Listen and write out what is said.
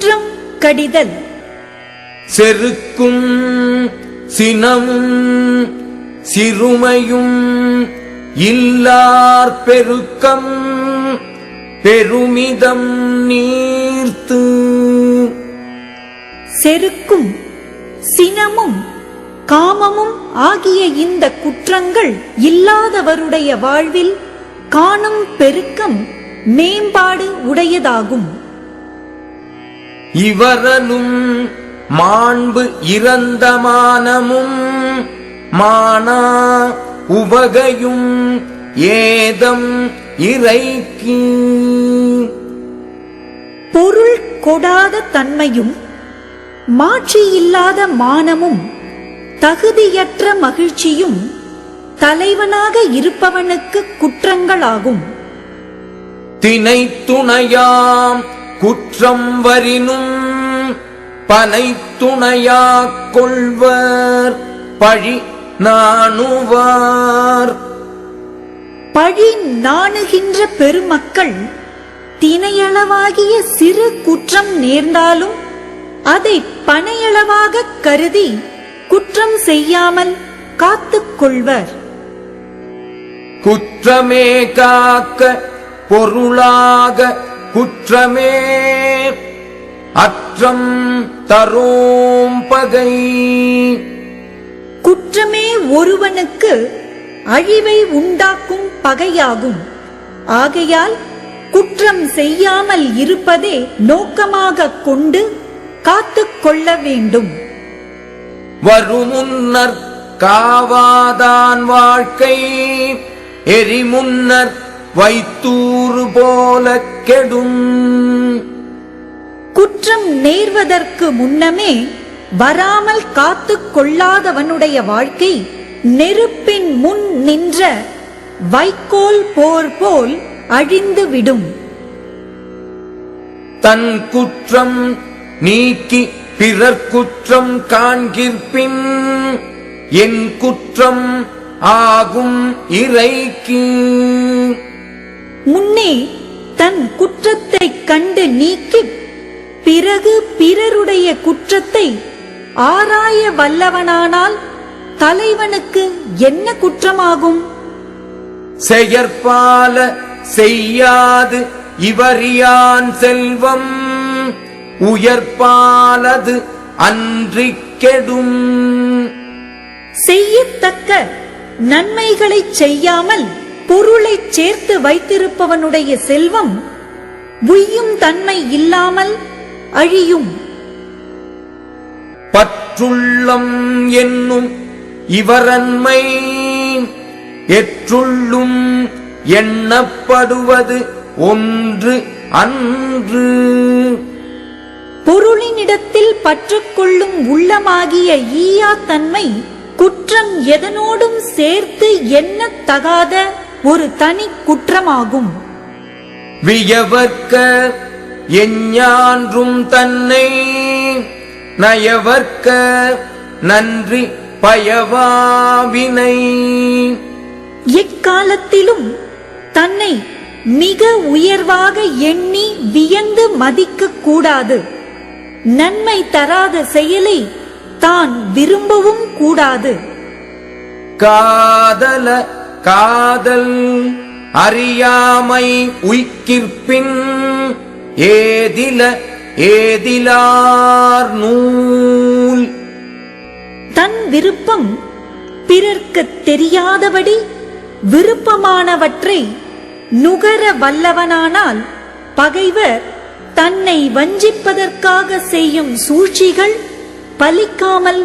குற்றம் கடிதல். செருக்கும் சினமும் சிறுமையும் இல்லார் பெருக்கம் பெருமிதம் நீர்த்து. செருக்கும் சினமும் காமமும் ஆகிய இந்த குற்றங்கள் இல்லாதவருடைய வாழ்வில் காணும் பெருக்கம் மேம்பாடு உடையதாகும். இவரலும் மாண்பு இறந்த மானமும் மானா உவகையும் ஏதம் இறைக்கு. பொருள் கொடாத தன்மையும் மாட்சியில்லாத மானமும் தகுதியற்ற மகிழ்ச்சியும் தலைவனாக இருப்பவனுக்கு குற்றங்களாகும். தினை துணையாம் குற்றம் வரினும் பனை துணையாக் கொள்வர் பழி நாணுவார். பழி நாணுகின்ற பெருமக்கள் தினையளவாகிய சிறு குற்றம் நேர்ந்தாலும் அதை பனையளவாக கருதி குற்றம் செய்யாமல் காத்துக் கொள்வர். குற்றமே காக்க பொருளாக குற்றமே அற்றம் தரோம் பகை. குற்றமே ஒருவனுக்கு அழிவை உண்டாக்கும் பகையாகும். ஆகையால் குற்றம் செய்யாமல் இருப்பதே நோக்கமாக கொண்டு காத்துக் கொள்ள வேண்டும். வருமுன்னர் காவாதான் வாழ்க்கை எரிமுன்னர் வைத்தூறு போல கெடும். குற்றம் நேர்வதற்கு முன்னமே வராமல் காத்துக் கொள்ளாதவனுடைய வாழ்க்கை நெருப்பின் முன் நின்ற வைக்கோல் போர் போல் அழிந்துவிடும். தன் குற்றம் நீக்கி பிறர் குற்றம் காண்கிற்பின் என் குற்றம் ஆகும் இறைக்கு. முன்னே தன் குற்றத்தை கண்டு நீக்கி பிறகு பிறருடைய குற்றத்தை ஆராய வல்லவனானால் தலைவனுக்கு என்ன குற்றமாகும்? செயற்பால செய்யாது இவரியான் செல்வம் உயர்பாலது அன்றிக் கெடும். செய்யத்தக்க நன்மைகளை செய்யாமல் பொருளை சேர்த்து வைத்திருப்பவனுடைய செல்வம் உய்யும் தன்மை இல்லாமல் அழியும். பற்றுள்ளம் என்னும் இவரன்மை எற்றுள்ளும் எண்ணப்படுவது ஒன்று அன்று. பொருளினிடத்தில் பற்றுக்கொள்ளும் உள்ளமாகிய ஈயா தன்மை குற்றம் எதனோடும் சேர்த்து எண்ணத்தகாத ஒரு தனி குற்றமாகும். வியவர்க்க எஞ்ஞான்றும் தன்னை நயவர்க்க நன்றி பயவாவினை. எக்காலத்திலும் தன்னை மிக உயர்வாக எண்ணி வியந்து மதிக்க கூடாது. நன்மை தராத செயலை தான் விரும்பவும் கூடாது. காதல காதல் அறியாமை உய்கிற்பின் ஏதில ஏதிலார் நூல். தன் விருப்பம் பிறர்க்கு தெரியாதபடி விருப்பமானவற்றை நுகர வல்லவனானால் பகைவர் தன்னை வஞ்சிப்பதற்காக செய்யும் சூழ்ச்சிகள் பலிக்காமல்